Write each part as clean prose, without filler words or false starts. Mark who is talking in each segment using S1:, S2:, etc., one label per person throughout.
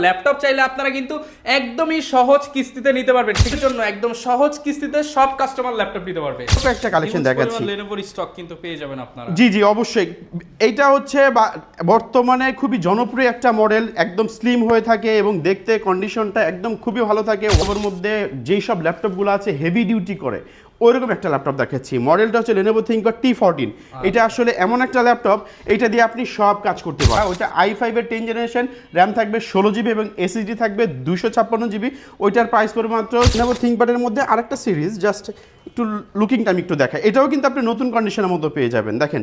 S1: Laptop চাইলে আপনারা কিন্তু একদমই সহজ কিস্তিতে নিতে পারবেন। সেই জন্য একদম সহজ কিস্তিতে সব কাস্টমার ল্যাপটপ নিতে পারবে।
S2: একটা কালেকশন দেখাচ্ছি,
S1: Lenovo স্টক কিন্তু পেয়ে যাবেন আপনারা।
S2: জি জি অবশ্যই। এইটা হচ্ছে বর্তমানে খুবই জনপ্রিয় একটা মডেল, একদম স্লিম হয়ে থাকে এবং দেখতে কন্ডিশনটা একদম খুবই ভালো থাকে। ওর মধ্যে যেই সব ল্যাপটপগুলো আছে হেভি ডিউটি করে ওইরকম একটা ল্যাপটপ দেখাচ্ছি। মডেলটা হচ্ছে Lenovo ThinkPad T14। এটা আসলে এমন একটা ল্যাপটপ, এটা দিয়ে আপনি সব কাজ করতে পারেন। ওইটা i5 এর 10 জেনারেশন, র্যাম থাকবে 16 GB এবং এসএসডি থাকবে 256 GB। ওইটার প্রাইস পড়বে মাত্র Lenovo ThinkPad এর মধ্যে আরেকটা সিরিজ, জাস্ট একটু লুকিং টাইম একটু দেখা, এটাও কিন্তু আপনি নতুন কন্ডিশনের মধ্যে পেয়ে যাবেন। দেখেন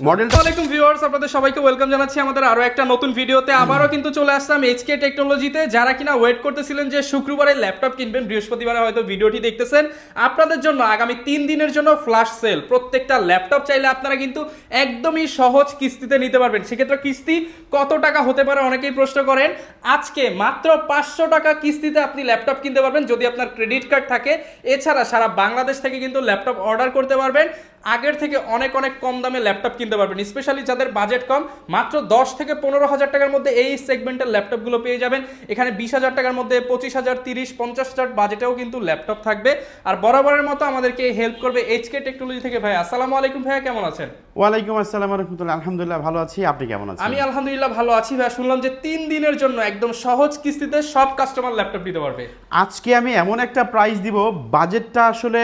S2: মডেলটা।
S1: আসসালামু আলাইকুম ভিউয়ার্স, আপনাদের সবাইকে ওয়েলকাম জানাচ্ছি আমাদের আরো একটা নতুন ভিডিওতে। আবারও কিন্তু চলে আসলাম HK টেকনোলজিতে। যারা কিনা ওয়েট করতেছিলেন যে শুক্রবারে ল্যাপটপ কিনবেন, বৃহস্পতিবারে হয়তো ভিডিওটি দেখতেছেন, আপনাদের জন্য আগামী 3 দিনের জন্য ফ্ল্যাশ সেল। প্রত্যেকটা ল্যাপটপ চাইলে আপনারা কিন্তু একদমই সহজ কিস্তিতে নিতে পারবেন। সেক্ষেত্রে কিস্তি কত টাকা হতে পারে অনেকেই প্রশ্ন করেন। আজকে মাত্র 500 টাকা কিস্তিতে আপনি ল্যাপটপ কিনতে পারবেন যদি আপনার ক্রেডিট কার্ড থাকে। এছাড়া সারা বাংলাদেশ থেকে কিন্তু ল্যাপটপ অর্ডার করতে পারবেন। আগের থেকে অনেক অনেক কম দামে ল্যাপটপ কিনতে পারবেন। স্পেশালি যাদের বাজেট কম, মাত্র 10 থেকে 15,000 টাকার মধ্যে এই সেগমেন্টের ল্যাপটপগুলো পেয়ে যাবেন। এখানে 20,000 টাকার মধ্যে 25,000, 30, 50,000 বাজেটেও কিন্তু ল্যাপটপ থাকবে। আর বরাবরের মতো আমাদেরকে হেল্প করবে HK টেকনোলজি থেকে ভাই। আসসালামু আলাইকুম ভাইয়া, কেমন আছেন?
S2: ওয়ালাইকুম আসসালাম ওয়া রাহমাতুল্লাহ। আলহামদুলিল্লাহ ভালো আছি, আপনি কেমন আছেন?
S1: আমি আলহামদুলিল্লাহ ভালো আছি ভাইয়া। শুনলাম যে 3 দিনের জন্য একদম সহজ কিস্তিতে সব কাস্টমার ল্যাপটপ নিতে পারবে।
S2: আজকে আমি এমন একটা প্রাইস দিব, বাজেটটা আসলে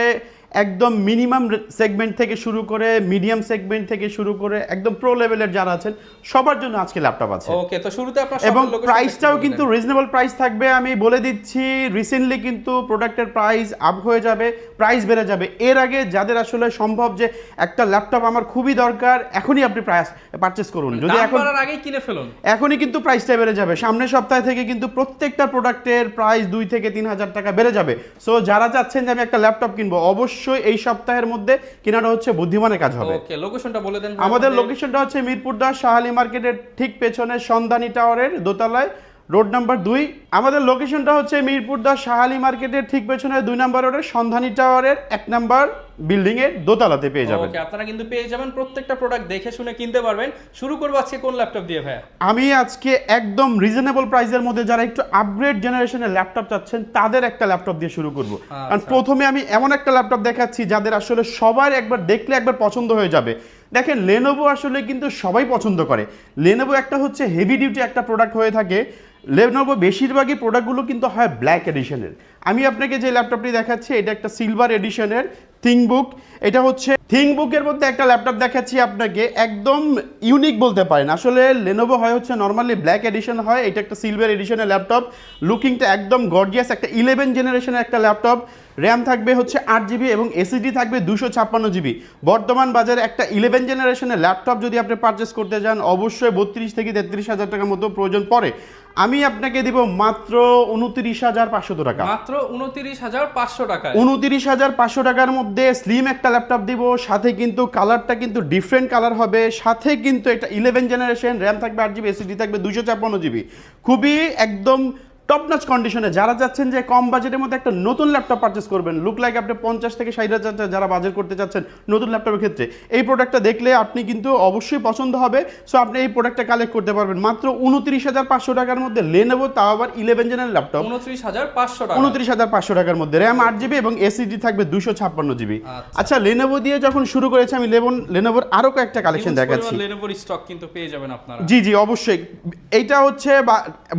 S2: একদম মিনিমাম সেগমেন্ট থেকে শুরু করে মিডিয়াম সেগমেন্ট থেকে শুরু করে একদম প্রো লেভেলের যারা আছেন সবার জন্য আজকে ল্যাপটপ আছে।
S1: ওকে, তো শুরুতে আপনার
S2: এবং প্রাইসটাও কিন্তু রিজনেবল প্রাইস থাকবে। আমি বলে দিচ্ছি, রিসেন্টলি কিন্তু প্রোডাক্টের প্রাইস আপ হয়ে যাবে, প্রাইস বেড়ে যাবে। এর আগে যাদের আসলে সম্ভব যে একটা ল্যাপটপ আমার খুবই দরকার, এখনই আপনি প্রাইস পারচেজ করুন। যদি এখন
S1: আগেই কিনে ফেলুন,
S2: এখনই কিন্তু প্রাইসটা বেড়ে যাবে। সামনের সপ্তাহ থেকে কিন্তু প্রত্যেকটা প্রোডাক্টের প্রাইস 2 থেকে 3,000 টাকা বেড়ে যাবে। সো যারা চাচ্ছেন যে আমি একটা ল্যাপটপ কিনবো, অবশ্যই এই সপ্তাহের মধ্যে কেনাটা হচ্ছে বুদ্ধিমানের কাজ হবে।
S1: ওকে, লোকেশনটা বলে দেন।
S2: আমাদের লোকেশনটা হচ্ছে মিরপুর 10 শাহালি মার্কেটের ঠিক পেছনে সন্ধানী টাওয়ারের দোতলায়, রোড নাম্বার 2। আমাদের লোকেশনটা হচ্ছে মিরপুর 10 শাহালি মার্কেটের ঠিক পেছনে 2 নাম্বার রোডের সন্ধানী টাওয়ারের 1 নাম্বার বিল্ডিং এর দোতলাতে পেয়ে যাবেন।
S1: ওকে, আপনারা কিন্তু পেয়ে যাবেন, প্রত্যেকটা প্রোডাক্ট দেখে শুনে কিনতে পারবেন। শুরু করব আজকে কোন ল্যাপটপ দিয়ে ভাইয়া?
S2: আমি আজকে একদম রিজনেবল প্রাইসের মধ্যে যারা একটু আপগ্রেড জেনারেশনের ল্যাপটপ চাচ্ছেন তাদের একটা ল্যাপটপ দিয়ে শুরু করব। কারণ প্রথমে আমি এমন একটা ল্যাপটপ দেখাচ্ছি যাদের আসলে সবার একবার দেখলে একবার পছন্দ হয়ে যাবে। দেখেন Lenovo আসলে কিন্তু সবাই পছন্দ করে। Lenovo একটা হচ্ছে হেভি ডিউটি একটা প্রোডাক্ট হয়ে থাকে। Lenovo বেশিরভাগই প্রোডাক্টগুলো কিন্তু হয় ব্ল্যাক এডিশনের। আমি আপনাকে যে ল্যাপটপটি দেখাচ্ছি এটা একটা সিলভার এডিশনের থিংকবুক। এটা হচ্ছে থিংকবুকের মধ্যে একটা ল্যাপটপ দেখাচ্ছি আপনাকে, একদম ইউনিক বলতে পারেন। আসলে Lenovo হয় হচ্ছে নর্মালি ব্ল্যাক এডিশন হয়, এটা একটা সিলভার এডিশনের ল্যাপটপ। লুকিংটা একদম গর্জিয়াস, একটা 11 জেনারেশনের একটা ল্যাপটপ। র্যাম থাকবে হচ্ছে 8 GB এবং এসএসডি থাকবে 256 GB। বর্তমান বাজারে একটা 11 জেনারেশনের ল্যাপটপ যদি আপনি পারচেস করতে যান, অবশ্যই 32 থেকে 33,000 টাকার মতো প্রয়োজন পড়ে। আমি আপনাকে দিব মাত্র 29,500 টাকা।
S1: মাত্র 29,500 টাকা।
S2: 29,500 টাকার মধ্যে স্লিম একটা ল্যাপটপ দিব। সাথে কিন্তু কালারটা কিন্তু ডিফারেন্ট কালার হবে। সাথে কিন্তু এটা 11 জেনারেশন, র্যাম থাকবে 8 GB, এসএসডি থাকবে 256 GB। খুবই একদম টপ নচ কন্ডিশনে যারা যাচ্ছেন যে কম বাজেটের মধ্যে একটা নতুন ল্যাপটপ পারচেস করবেন, লুক লাইক আপনি 50 থেকে 60,000 যারা বাজেট করতে চাচ্ছেন নতুন ল্যাপটপের ক্ষেত্রে, এই প্রোডাক্টটা দেখলে আপনি কিন্তু অবশ্যই পছন্দ হবে। সো আপনি এই প্রোডাক্টটা কালেক্ট করতে পারবেন মাত্র 29,500 টাকার মধ্যে। Lenovo তাও আবার 11 জেনের ল্যাপটপ
S1: 29,500 টাকা।
S2: 29,500 টাকার মধ্যে, র্যাম 8 GB এবং এসএসডি থাকবে 256 GB। আচ্ছা, Lenovo দিয়ে যখন শুরু করেছি আমি Lenovoর আরো কয়েকটা কালেকশন দেখাচ্ছি।
S1: Lenovo স্টক কিন্তু পেয়ে যাবেন আপনারা।
S2: জি জি অবশ্যই। এইটা হচ্ছে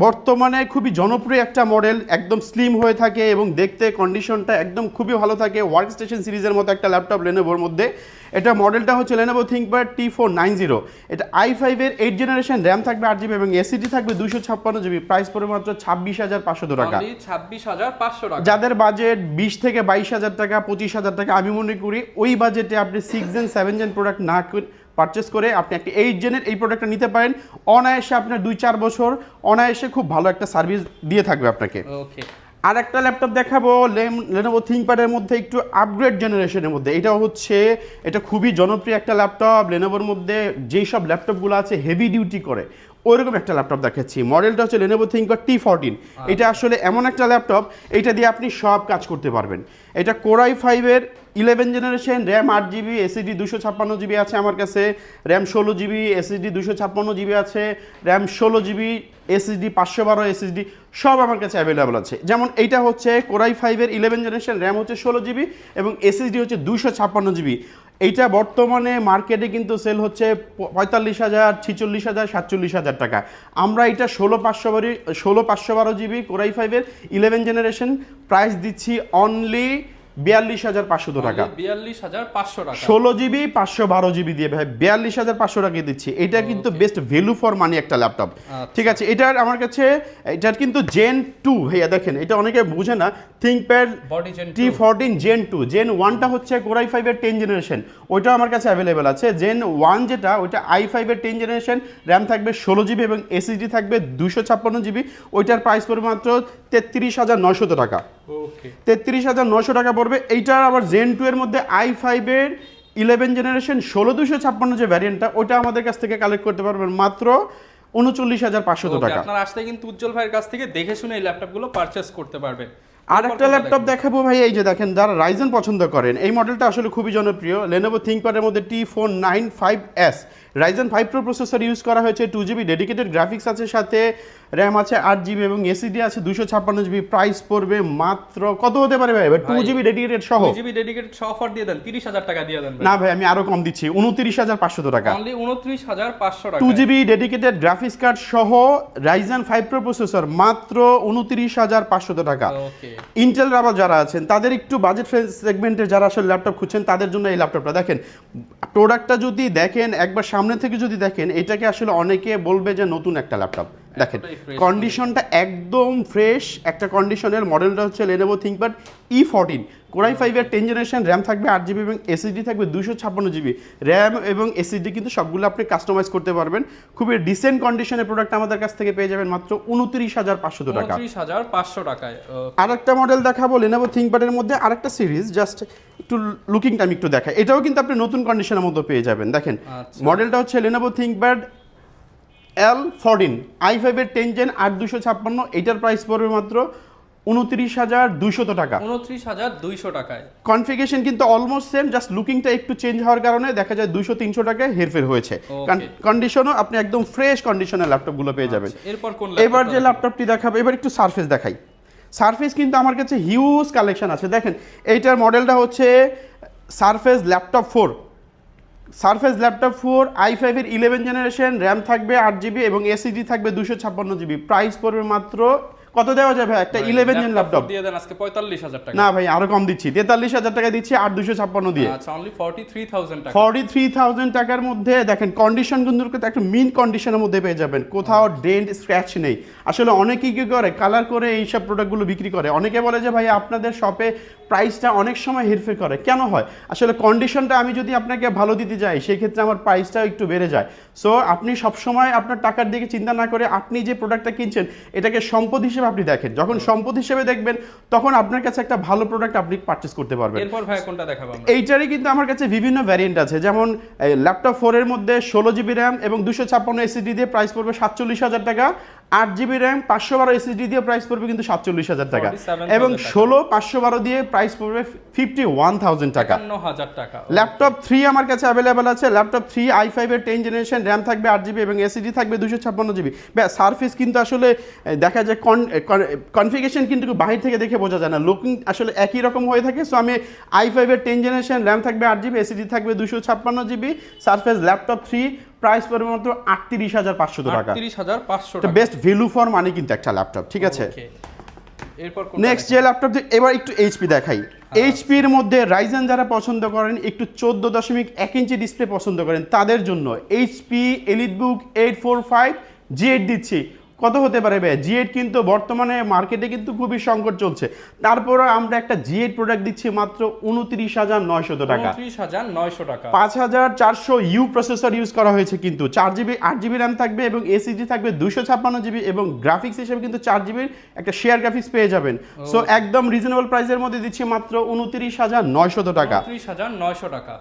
S2: বর্তমানে খুবই জনপ্রিয় একটা মডেল, একদম স্লিম হয়ে থাকে এবং দেখতে কন্ডিশনটা একদম খুবই ভালো থাকে। ওয়ার্কস্টেশন সিরিজের মতো একটা ল্যাপটপ Lenovoর মধ্যে। এটা মডেলটা হচ্ছে Lenovo ThinkPad T490। এটা i5 এর 8 জেনারেশন, র্যাম থাকবে 8 GB এবং এসএসডি থাকবে 256 GB। প্রাইস পড়বে মাত্র 26,500 টাকা।
S1: 26,500 টাকা।
S2: যাদের বাজেট 20 থেকে 22,000 টাকা, 25,000 টাকা, আমি মনে করি ওই বাজেটে আপনি 6 জেন 7 জেন প্রোডাক্ট না পারচেস করে আপনি একটা 8 জেনের এই প্রোডাক্টটা নিতে পারেন। অনায়াসে আপনার 2-4 বছর অনায়াসে খুব ভালো একটা সার্ভিস দিয়ে থাকবে আপনাকে।
S1: ওকে,
S2: আর একটা ল্যাপটপ দেখাবো Lenovo ThinkPad এর মধ্যে একটু আপগ্রেড জেনারেশনের মধ্যে। এটা খুবই জনপ্রিয় একটা ল্যাপটপ। Lenovoর মধ্যে যেই সব ল্যাপটপগুলো আছে হেভি ডিউটি করে ওইরকম একটা ল্যাপটপ দেখাচ্ছি। মডেলটা হচ্ছে Lenovo ThinkPad T14। এটা আসলে এমন একটা ল্যাপটপ, এটা দিয়ে আপনি সব কাজ করতে পারবেন। এটা Core i5 এর 11 generation, RAM 8GB, SSD 256GB আছে আমার কাছে, র্যাম 16GB, SSD 256GB আছে, র্যাম 16GB, SSD 512 SSD সব আমার কাছে অ্যাভেলেবল আছে। যেমন এইটা হচ্ছে Core i5 এর 11 জেনারেশন, র্যাম হচ্ছে 16GB এবং SSD হচ্ছে 256GB। এইটা বর্তমানে মার্কেটে কিন্তু সেল হচ্ছে 45,000, 46,000, 47,000 টাকা। আমরা এটা 16,512GB Core i5 এর 11 জেনারেশন প্রাইস দিচ্ছি অনলি 42,500 টাকা।
S1: 42,500 টাকা
S2: 16GB 512GB দিয়ে ভাই 42,500 টাকা দিচ্ছি। এটা কিন্তু বেস্ট ভ্যালু ফর মানি একটা ল্যাপটপ। ঠিক আছে, এটার আমার কাছে এটার কিন্তু Gen 2 ভাইয়া দেখেন, এটা অনেকে বুঝে না। ThinkPad T14 Gen 2, Gen 1টা হচ্ছে Core i5 এর 10 জেনারেশন, ওইটা আমার কাছে অ্যাভেলেবেল আছে। Gen 1 যেটা, ওইটা i5 এর 10 জেনারেশন, র্যাম থাকবে 16GB এবং SSD থাকবে 256GB। ওইটার প্রাইস পড়বে মাত্র 33,900 টাকা।
S1: ওকে
S2: 33,900 টাকা পড়বে। এইটার আবার Gen 2 এর মধ্যে i5 এর 11 জেনারেশন 16256 যে ভ্যারিয়েন্টটা, ওটা আমাদের কাছ থেকে কালেক্ট করতে পারবেন মাত্র 39,500 টাকা।
S1: আপনারা আসলে কিন্তু উজ্জ্বল ভাইয়ের কাছ থেকে দেখে শুনে এই ল্যাপটপগুলো পারচেজ করতে পারবেন।
S2: আর একটা ল্যাপটপ দেখাবো ভাই, এই যে দেখেন, যারা রাইজেন পছন্দ করেন, এই মডেলটা আসলে খুবই জনপ্রিয়। Lenovo ThinkPad এর মধ্যে T495S Ryzen 5 Pro processor use করা হয়েছে, 2GB ডেডিকেটেড গ্রাফিক্স আছে, সাথে র্যাম আছে 8GB এবং SSD আছে 256GB। প্রাইস পড়বে মাত্র কত হতে পারে ভাই? 2GB ডেডিকেটেড সহ,
S1: 2GB ডেডিকেটেড সহ অফার দিয়ে দেন, 30,000 টাকা দিয়ে দেন।
S2: না ভাই আমি আরো কম দিচ্ছি, 29,500 টাকা।
S1: অনলি 29,500 টাকা।
S2: 2GB ডেডিকেটেড গ্রাফিক্স কার্ড সহ Ryzen 5 Pro প্রসেসর মাত্র 29,500 টাকা।
S1: ওকে
S2: ইন্টেল রাবার যারা আছেন, তাদের একটু বাজেট সেগমেন্টে যারা আসলে ল্যাপটপ খুঁজছেন, তাদের জন্য এই ল্যাপটপটা দেখেন। প্রোডাক্টটা যদি দেখেন, একবার সামনে থেকে যদি দেখেন, এটাকে আসলে অনেকে বলবে যে নতুন একটা ল্যাপটপ। দেখেন কন্ডিশনটা একদম ফ্রেশ একটা কন্ডিশনের। মডেলটা হচ্ছে Lenovo ThinkPad E14 Core i5 এর 10 জেনারেশন, র্যাম থাকবে 8GB এবং SSD থাকবে 256GB। র্যাম এবং SSD কিন্তু সবগুলো আপনি কাস্টমাইজ করতে পারবেন। খুবই ডিসেন্ট কন্ডিশনের প্রোডাক্ট আমাদের কাছ থেকে পেয়ে যাবেন মাত্র 29,500 টাকা।
S1: 29,500 টাকায়।
S2: আরেকটা মডেল দেখাবো Lenovo ThinkPad এর মধ্যে, আরেকটা সিরিজ, জাস্ট একটু লুকিং টাইম একটু দেখায়। এটাও কিন্তু আপনি নতুন কন্ডিশনের মধ্যে পেয়ে যাবেন। দেখেন মডেলটা হচ্ছে Lenovo ThinkPad L14 i5 এর 10 Gen 8256। এটার প্রাইস পড়বে মাত্র 29,200 টাকা।
S1: 29,200 টাকায়।
S2: কনফিগারেশন কিন্তু অলমোস্ট সেম, জাস্ট লুকিংটা একটু চেঞ্জ হওয়ার কারণে দেখা যায় 200-300 টাকায় হেরফের হয়েছে। কন্ডিশনও আপনি একদম ফ্রেশ কন্ডিশনের ল্যাপটপগুলো পেয়ে যাবেন। এবার যে ল্যাপটপটি দেখাবো, এবার একটু সারফেস দেখাই। সারফেস কিন্তু আমার কাছে হিউজ কালেকশন আছে। দেখেন এইটার মডেলটা হচ্ছে surface laptop 4, surface laptop 4 i5 এর 11 জেনারেশন, র্যাম থাকবে 8GB এবং SSD থাকবে 256GB। প্রাইস পড়বে মাত্র কত দেওয়া যাবে একটা 11 জেন ল্যাপটপ?
S1: দিয়ে দেন আজকে 45,000 টাকা।
S2: না ভাই আরো কম দিচ্ছি, 43,000 টাকা দিচ্ছি 8,256 দিয়ে।
S1: আচ্ছা অনলি 43,000 টাকা।
S2: 43,000 টাকার মধ্যে দেখেন কন্ডিশন কিন্তু একটা মিন কন্ডিশনের মধ্যে পেয়ে যাবেন, কোথাও ডেন্ট স্ক্র্যাচ নেই। আসলে অনেকেই কি করে, কালার করে এইসব প্রোডাক্টগুলো বিক্রি করে। অনেকে বলে যে ভাই আপনাদের শপে প্রাইসটা অনেক সময় হেরফের করে, কেন হয়? আসলে কন্ডিশনটা আমি যদি আপনাকে ভালো দিতে যাই, সেই ক্ষেত্রে আমার প্রাইসটা একটু বেড়ে যায়। সো আপনি সবসময় আপনার টাকার দিকে চিন্তা না করে, আপনি যে প্রোডাক্টটা কিনছেন এটাকে সম্পদ হিসেবে আপনি দেখেন। যখন সম্পদ হিসেবে দেখবেন, তখন আপনার কাছে একটা ভালো প্রোডাক্ট আপনি পারচেজ করতে পারবেন।
S1: এরপর ভাই কোনটা দেখাবো আমরা?
S2: এইটারই কিন্তু আমার কাছে বিভিন্ন ভ্যারিয়েন্ট আছে। যেমন ল্যাপটপ 4 এর মধ্যে 16GB র্যাম এবং 256 SSD দিয়ে প্রাইস পড়বে 47,000 টাকা। 8GB র্যাম 512 SSD দিয়ে প্রাইস পড়বে কিন্তু 47,000 টাকা এবং 16 512 দিয়ে প্রাইস পড়বে 51,000 টাকা।
S1: 51,000 টাকা।
S2: ল্যাপটপ 3 আমার কাছে অ্যাভেলেবল আছে। ল্যাপটপ 3 i5 এর 10 জেনারেশন, র্যাম থাকবে 8GB এবং SSD থাকবে 256GB। সারফেস কিন্তু আসলে দেখা যায় কনফিগারেশন কিন্তু বাহির থেকে দেখে বোঝা যায় না, লুকিং আসলে একই রকম হয়ে থাকে। সো আমি i5 এর 10 জেনারেশন, র্যাম থাকবে 8GB, SSD থাকবে 256GB। সারফেস ল্যাপটপ 3 প্রাইস পড়বে মাত্র 38,500 টাকা।
S1: 38,500 টাকা।
S2: বেস্ট ভ্যালু ফর মানি কিন্তু একটা ল্যাপটপ, ঠিক আছে।
S1: এরপর
S2: নেক্সট যে ল্যাপটপ, এবার একটু এইচপি দেখাই। এইচপি এর মধ্যে রাইজেন যারা পছন্দ করেন, একটু 14.1 ইঞ্চি ডিসপ্লে পছন্দ করেন, তাদের জন্য এইচপি এলিটবুক 845 G8 দিচ্ছি। কত হতে পারে ভাই? G8 কিন্তু বর্তমানে মার্কেটে কিন্তু খুবই সংকট চলছে, তারপরে আমরা একটা G8 প্রোডাক্ট দিচ্ছি মাত্র 29,900 টাকা।
S1: 29,900 টাকা।
S2: 5400 ইউ প্রসেসর ইউজ করা হয়েছে, কিন্তু 4GB 8GB র্যাম থাকবে এবং SSD থাকবে 256GB এবং গ্রাফিক্স হিসেবে কিন্তু 4GB একটা শেয়ার গ্রাফিক্স পেয়ে যাবেন। সো একদম রিজনেবল প্রাইসের মধ্যে দিচ্ছি মাত্র 29,900 টাকা।
S1: 29,900 টাকা।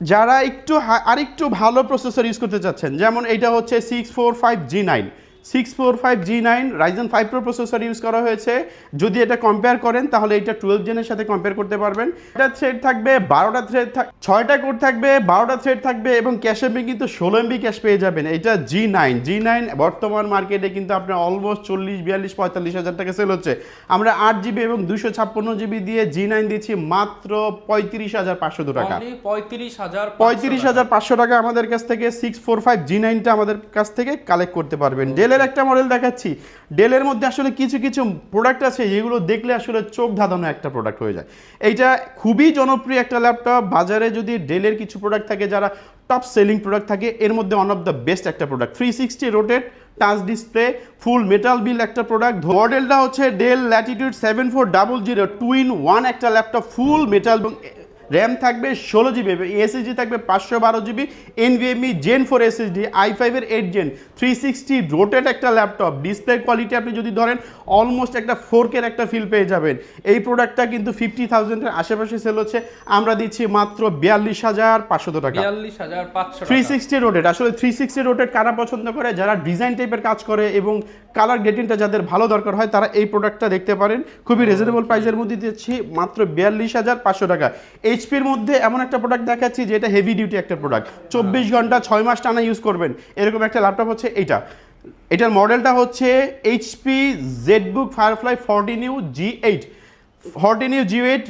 S2: যারা একটু আরেকটু ভালো প্রসেসর ইউজ করতে চাচ্ছেন, যেমন এটা হচ্ছে 645G9 645G9 Ryzen 5 Pro processor use করা হয়েছে। যদি এটা কম্পেয়ার করেন তাহলে এটা 12 জেনের সাথে কম্পেয়ার করতে পারবেন। এটা থ্রেড থাকবে 12টা থ্রেড, 6টা কোর থাকবে, 12টা থ্রেড থাকবে এবং ক্যাশে কিন্তু 16 MB ক্যাশ পেয়ে যাবেন। এটা G9 বর্তমান মার্কেটে কিন্তু আপনার অলমোস্ট 40, 42, 45 হাজার টাকা সেল হচ্ছে। আমরা 8GB এবং 256GB দিয়ে G9 দিচ্ছি মাত্র 35,500 টাকা। 35,500 টাকা আমাদের কাছ থেকে 645G9টা আমাদের কাছ থেকে কালেক্ট করতে পারবেন। ডেলের একটা মডেল দেখাচ্ছি। ডেলের মধ্যে আসলে কিছু কিছু প্রোডাক্ট আছে যেগুলো দেখলে আসলে চোখ ধাঁধানো একটা প্রোডাক্ট হয়ে যায়। এইটা খুবই জনপ্রিয় একটা ল্যাপটপ। বাজারে যদি ডেলের কিছু প্রোডাক্ট থাকে যারা টপ সেলিং প্রোডাক্ট থাকে, এর মধ্যে ওয়ান অফ দ্য বেস্ট একটা প্রোডাক্ট। 360 রোটেট টাচ ডিসপ্লে, ফুল মেটাল বিল্ড একটা প্রোডাক্ট। মডেলটা হচ্ছে ডেল ল্যাটিটিউড 7400 2-in-1 একটা ল্যাপটপ, ফুল মেটাল এবং র্যাম থাকবে 16GB, এসএসডি থাকবে 512GB, NVMe Gen 4 SSD, i5 এর 8 Gen, 360 রোটেট একটা ল্যাপটপ। ডিসপ্লে কোয়ালিটি আপনি যদি ধরেন অলমোস্ট একটা 4K এর একটা ফিল পেয়ে যাবেন। এই প্রোডাক্টটা কিন্তু 50,000 এর আশেপাশে সেল হচ্ছে, আমরা দিচ্ছি মাত্র 42,500 টাকা।
S1: 42,500
S2: 360 রোটেট, আসলে 360 রোটেট কারা পছন্দ করে? যারা ডিজাইন টাইপের কাজ করে এবং কালার গ্রেডিংটা যাদের ভালো দরকার হয় তারা এই প্রোডাক্টটা দেখতে পারেন। খুবই রিজনেবল প্রাইসের মধ্যে দিচ্ছি মাত্র 42,500 টাকা। এইচপির মধ্যে এমন একটা প্রোডাক্ট দেখাচ্ছি যেটা হেভি ডিউটি একটা প্রোডাক্ট, 24 ঘন্টা 6 মাস টানা ইউজ করবেন এরকম একটা ল্যাপটপ হচ্ছে এইটা। এটার মডেলটা হচ্ছে HP ZBook Firefly 14U G8,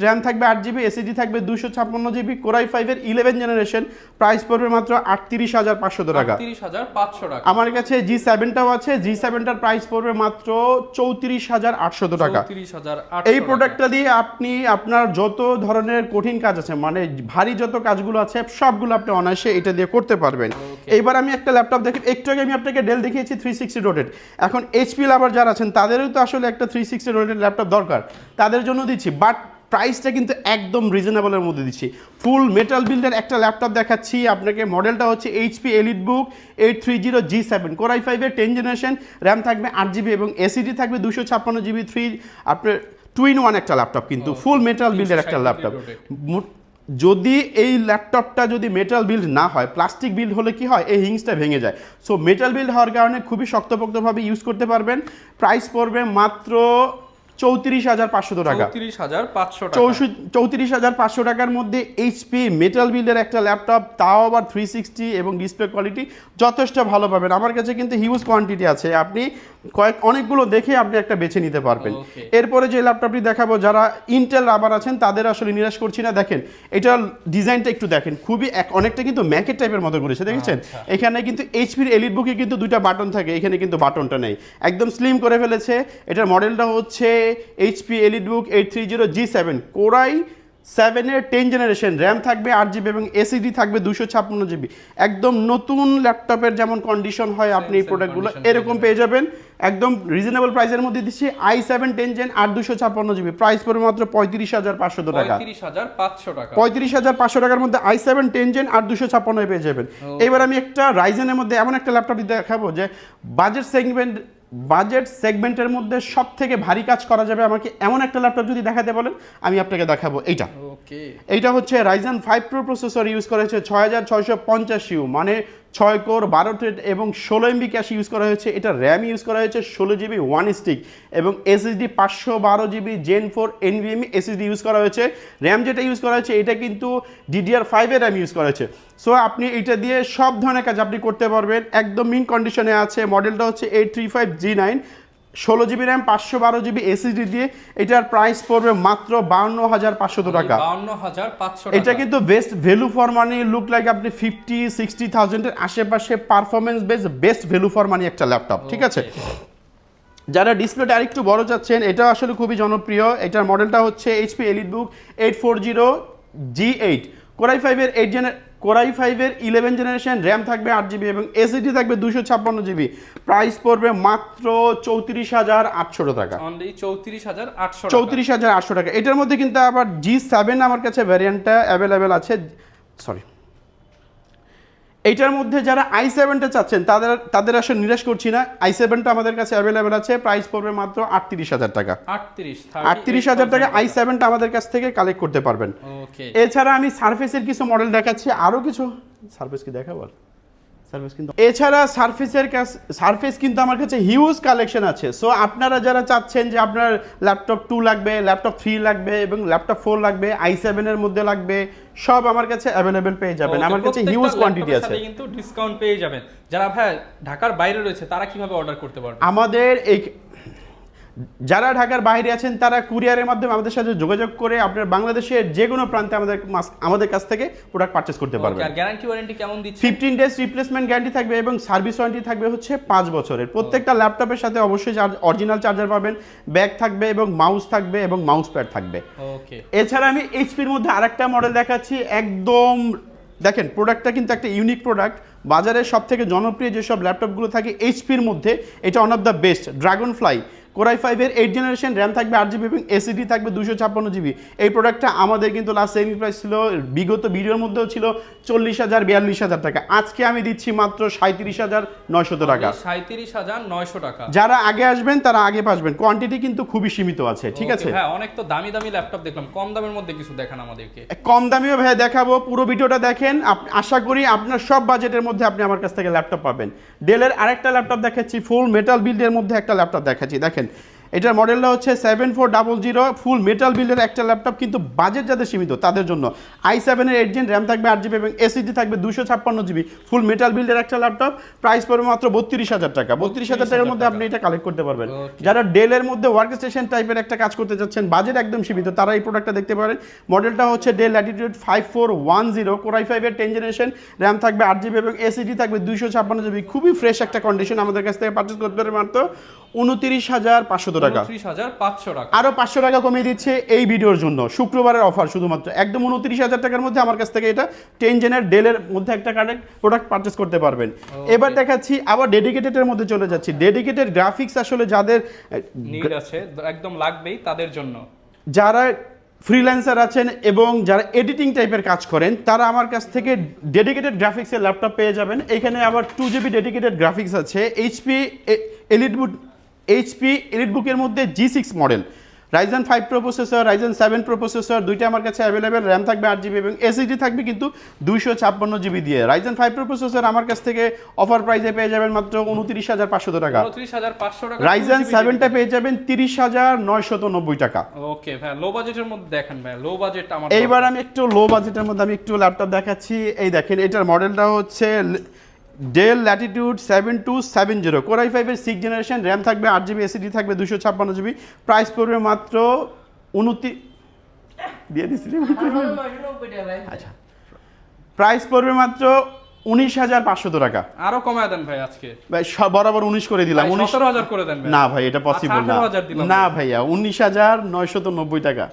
S2: RAM থাকবে 8GB, এসএসডি থাকবে 256GB, Core i5 এর 11 জেনারেশন। প্রাইস পড়বে মাত্র 38,500 টাকা।
S1: 38,500 টাকা।
S2: আমার কাছে G7টাও আছে, G7টার প্রাইস পড়বে মাত্র 34,800 টাকা।
S1: 34,800
S2: এই প্রোডাক্টটা দিয়ে আপনি আপনার যত ধরনের কঠিন কাজ আছে, মানে ভারী যত কাজগুলো আছে সবগুলো আপনি অনায়াসে এটা দিয়ে করতে পারবেন। এইবার আমি একটা ল্যাপটপ দেখি, একটু আগে আমি আপনাকে ডেল দেখিয়েছি 360 রোটেট। এখন এইচপি লাভার যারা আছেন তাদেরও তো আসলে একটা 360 রোটেট ল্যাপটপ দরকার, তাদের জন্য দিচ্ছি, বাট প্রাইসটা কিন্তু একদম রিজনেবলের মধ্যে দিচ্ছি। ফুল মেটাল বিল্ডের একটা ল্যাপটপ দেখাচ্ছি আপনাকে। মডেলটা হচ্ছে HP EliteBook 830G7, Core i5 এর 10 জেনারেশন, র্যাম থাকবে 8GB এবং এসএসডি থাকবে 256GB, আপনার 2-in-1 একটা ল্যাপটপ, কিন্তু ফুল মেটাল বিল্ডের একটা ল্যাপটপ। যদি এই ল্যাপটপটা যদি মেটাল বিল্ড না হয়, প্লাস্টিক বিল্ড হলে কি হয়, এই হিংসটা ভেঙে যায়। সো মেটাল বিল্ড হওয়ার কারণে খুবই শক্তপোক্তভাবে ইউজ করতে পারবেন। প্রাইস পড়বে মাত্র 34,500 টাকা। 34,500 টাকার মধ্যে HP মেটাল বিল্ডের একটা ল্যাপটপ, তাও আবার 360 এবং ডিসপ্লে কোয়ালিটি যথেষ্ট ভালো পাবেন। আমার কাছে কিন্তু হিউজ কোয়ান্টিটি আছে, আপনি অনেকগুলো দেখে আপনি একটা বেছে নিতে পারবেন। এরপরে যে ল্যাপটপটি দেখাবো, যারা ইন্টেল রাবার আছেন তাদের আসলে নিরাশ করছি না। দেখেন এটার ডিজাইনটা একটু দেখেন, খুবই অনেকটা কিন্তু ম্যাকের টাইপের মতো করেছে, দেখেছেন? এখানে কিন্তু HPর EliteBook-এ কিন্তু দুইটা বাটন থাকে, এখানে কিন্তু বাটনটা নেই, একদম স্লিম করে ফেলেছে। এটার মডেলটা হচ্ছে HP EliteBook 830G7, Core i7 এর 10 জেনারেশন, র্যাম থাকবে 8GB এবং এসএসডি থাকবে 256GB। একদম নতুন ল্যাপটপের যেমন কন্ডিশন হয় আপনি এই প্রোডাক্টগুলো এরকম পেয়ে যাবেন একদম রিজনেবল প্রাইসের মধ্যে দিচ্ছি। i7 10 Gen 8 256GB, প্রাইস পড়বে মাত্র 35,500 টাকা। 35,500 টাকার মধ্যে i7 10 Gen 8 256 পেয়ে যাবেন। এবার আমি একটা রাইজেনের মধ্যে এমন একটা ল্যাপটপ দেখাবো যে বাজেট সেগমেন্টের মধ্যে সব থেকে ভারী কাজ করা যাবে। আমাকে এমন একটা ল্যাপটপ যদি দেখাতে বলেন আমি আপনাকে দেখাবো এইটা। এইটা হচ্ছে Ryzen 5 Pro প্রসেসর ইউজ করা হয়েছে 6650U, মানে 6 কোর 12 থ্রেড এবং 16 MB ক্যাশ ইউজ করা হয়েছে। এটা র্যাম ইউজ করা হয়েছে 16GB 1 স্টিক এবং SSD 512GB Gen 4 NVMe SSD use করা হয়েছে। র্যাম যেটা ইউজ করা হয়েছে এটা কিন্তু DDR5 এর র্যাম ইউজ করা হয়েছে। সো আপনি এটা দিয়ে সব ধরনের কাজ আপনি করতে পারবেন, একদম মিন কন্ডিশনে আছে। মডেলটা হচ্ছে 835G9, 16GB RAM 512GB SSD দিয়ে। এটার প্রাইস পড়বে মাত্র 52,500 টাকা।
S1: 52,500 টাকা।
S2: এটা কিন্তু best value for money, look like আপনি 50-60,000 এর আশেপাশে performance best value for money একটা ল্যাপটপ, ঠিক আছে? যারা ডিসপ্লেটা আরেকটু বড় চাচ্ছেন, এটা আসলে খুবই জনপ্রিয়। এটার মডেলটা হচ্ছে HP EliteBook 840G8, Core i5 এর 11 জেনারেশন, র্যাম থাকবে 8GB এবং এসএসডি থাকবে 256GB। প্রাইস পড়বে মাত্র 34,800 টাকা। 34,800 টাকা। এটার মধ্যে কিন্তু আবার G7 আমার কাছে ভ্যারিয়েন্টটা অ্যাভেলেবেল আছে, সরি এইটার মধ্যে যারা i7টা চাচ্ছেন তাদের আসলে নিরাশ করছি না। i7টা আমাদের কাছে অ্যাভেলেবেল আছে, প্রাইস পড়বে মাত্র 38,000 টাকা। 38,000 টাকা i7টা আমাদের কাছ থেকে কালেক্ট করতে পারবেন।
S1: ওকে,
S2: এছাড়া আমি সারফেসের কিছু মডেল দেখাচ্ছি, আরো কিছু সারফেস কি দেখাবো? সারফেস কিন্তু এছাড়া সারফেস কিন্তু আমার কাছে হিউজ কালেকশন আছে। সো আপনারা যারা চাচ্ছেন যে আপনার ল্যাপটপ 2 লাগবে, ল্যাপটপ 3 লাগবে এবং ল্যাপটপ 4 লাগবে, i7 এর মধ্যে লাগবে, সব আমার কাছে অ্যাভেলেবেল পেয়ে যাবেন। আমার কাছে হিউজ কোয়ান্টিটি আছে,
S1: কিন্তু ডিসকাউন্ট পেয়ে যাবেন। যারা ভাই ঢাকার বাইরে রয়েছে তারা কিভাবে অর্ডার করতে পারবে?
S2: যারা ঢাকার বাইরে আছেন তারা কুরিয়ারের মাধ্যমে আমাদের সাথে যোগাযোগ করে আপনার বাংলাদেশের যে কোনো প্রান্তে আমাদের কাছ থেকে প্রোডাক্ট পারচেজ করতে পারবেন।
S1: আর গ্যারান্টি ওয়ারেন্টি কেমন দিচ্ছে?
S2: 15 ডেজ রিপ্লেসমেন্ট গ্যারান্টি থাকবে এবং সার্ভিস ওয়ারেন্টি থাকবে হচ্ছে 5 বছরের। প্রত্যেকটা ল্যাপটপের সাথে অবশ্যই অরিজিনাল চার্জার পাবেন, ব্যাগ থাকবে এবং মাউস থাকবে এবং মাউস প্যাড থাকবে।
S1: ওকে,
S2: এছাড়া আমি এইচপির মধ্যে আরেকটা মডেল দেখাচ্ছি। একদম দেখেন, প্রোডাক্টটা কিন্তু একটা ইউনিক প্রোডাক্ট। বাজারের সবথেকে জনপ্রিয় যেসব ল্যাপটপগুলো থাকে এইচপির মধ্যে এটা one of the best. Dragonfly core i 5 এর 8 জেনারেশন, র্যাম থাকবে 8GB এবং এসএসডি থাকবে 256GB। এই প্রোডাক্টটা আমাদের কিন্তু লাস্ট সেলিং প্রাইস ছিল বিগত ভিডিওর মধ্যেও ছিল 40,000 42,000 টাকা। আজকে আমি দিচ্ছি মাত্র 37,900 টাকা।
S1: 37,900 টাকা।
S2: যারা আগে আসবেন তারা আগে পাসবেন, কোয়ান্টিটি কিন্তু খুবই সীমিত আছে, ঠিক আছে?
S1: হ্যাঁ, অনেক তো দামি দামি ল্যাপটপ দেখলাম, কম দামের মধ্যে কিছু দেখান আমাদেরকে।
S2: কম দামিও ভাই দেখাবো, পুরো ভিডিওটা দেখেন। আশা করি আপনার সব বাজেটের মধ্যে আপনি আমার কাছ থেকে ল্যাপটপ পাবেন। ডেলের আরেকটা ল্যাপটপ দেখাচ্ছি, ফুল মেটাল বিল্ডের মধ্যে একটা ল্যাপটপ দেখাচ্ছি। দেখেন এটার মডেলটা হচ্ছে 7400, ফুল মেটাল বিল্ডের একটা ল্যাপটপ, কিন্তু বাজেট যাদের সীমিত তাদের জন্য। i7 এর 8 জেন, র্যাম থাকবে 8GB এবং এসএসডি থাকবে 256GB, ফুল মেটাল বিল্ডের একটা ল্যাপটপ, প্রাইস পড়বে মাত্র 32,000 টাকা। 32,000 টাকার মধ্যে আপনি এটা কালেক্ট করতে পারবেন। যারা ডেলের মধ্যে ওয়ার্ক স্টেশন টাইপের একটা কাজ করতে যাচ্ছেন, বাজেট একদম সীমিত, তারা এই প্রোডাক্টটা দেখতে পারেন। মডেলটা হচ্ছে ডেল ল্যাটিটিউড 5410, কোরাই 5 এর 10 জেনারেশন, র্যাম থাকবে 8GB এবং এসএসডি থাকবে 256GB। খুবই ফ্রেশ একটা কন্ডিশন, আমাদের কাছ থেকে পারচেজ করতে পারবেন মাত্র 29,500 টাকা।
S1: 29,500 টাকা।
S2: আরো 500 টাকা কমিয়ে দিচ্ছে এই ভিডিওর জন্য, শুক্রবারের অফার শুধুমাত্র একদম 29,000 টাকার মধ্যে আমার কাছ থেকে এটা 10 জেনের ডেলের মধ্যে একটা প্রোডাক্ট পারচেজ করতে পারবেন। এবার দেখাচ্ছি আবার ডেডিকেটেডের মধ্যে চলে যাচ্ছি। ডেডিকেটেড গ্রাফিক্স আসলে যাদের
S1: নিড আছে, একদম লাগবেই তাদের জন্য।
S2: যারা ফ্রিল্যান্সার আছেন এবং যারা এডিটিং টাইপের কাজ করেন তারা আমার কাছ থেকে ডেডিকেটেড গ্রাফিক্সের ল্যাপটপ পেয়ে যাবেন। এখানে আবার 2GB ডেডিকেটেড গ্রাফিক্স আছে। এইচপি এলিটবুকের মধ্যে G6 model, Ryzen 5 pro processor, Ryzen 7 pro processor, দুইটা আমার কাছে অ্যাভেলেবেল। র্যাম থাকবে 8GB এবং এসএসডি থাকবে কিন্তু 256GB দিয়ে। রাইজেন 5 প্রো প্রসেসর আমার কাছ থেকে অফার প্রাইসে পেয়ে যাবেন মাত্র 29,500 টাকা।
S1: 29,500 টাকা।
S2: রাইজেন 7টা পেয়ে যাবেন 30,990 টাকা।
S1: ওকে ভাই, লো বাজেটের মধ্যে দেখেন ভাই, লো বাজেট আমার।
S2: এইবার আমি একটু লো বাজেটের মধ্যে আমি একটু ল্যাপটপ দেখাচ্ছি। এই দেখেন, এটার মডেলটা হচ্ছে ডেল ল্যাটিটিউড 7270, কোরাই 5 এর 6 জেনারেশন, র্যাম থাকবে 8GB, এসএসডি থাকবে 256GB, প্রাইস পড়বে মাত্র 29 দিয়ে দিচ্ছি। আচ্ছা, প্রাইস পড়বে মাত্র 19,500 টাকা।
S1: আরো কমায় দেন ভাই আজকে।
S2: ভাই বরাবর 19 করে দিলাম।
S1: 17,000 করে দেন ভাই।
S2: না ভাই, এটা পসিবল না।
S1: 18,000 দিলাম
S2: না ভাইয়া, 19,990 টাকা।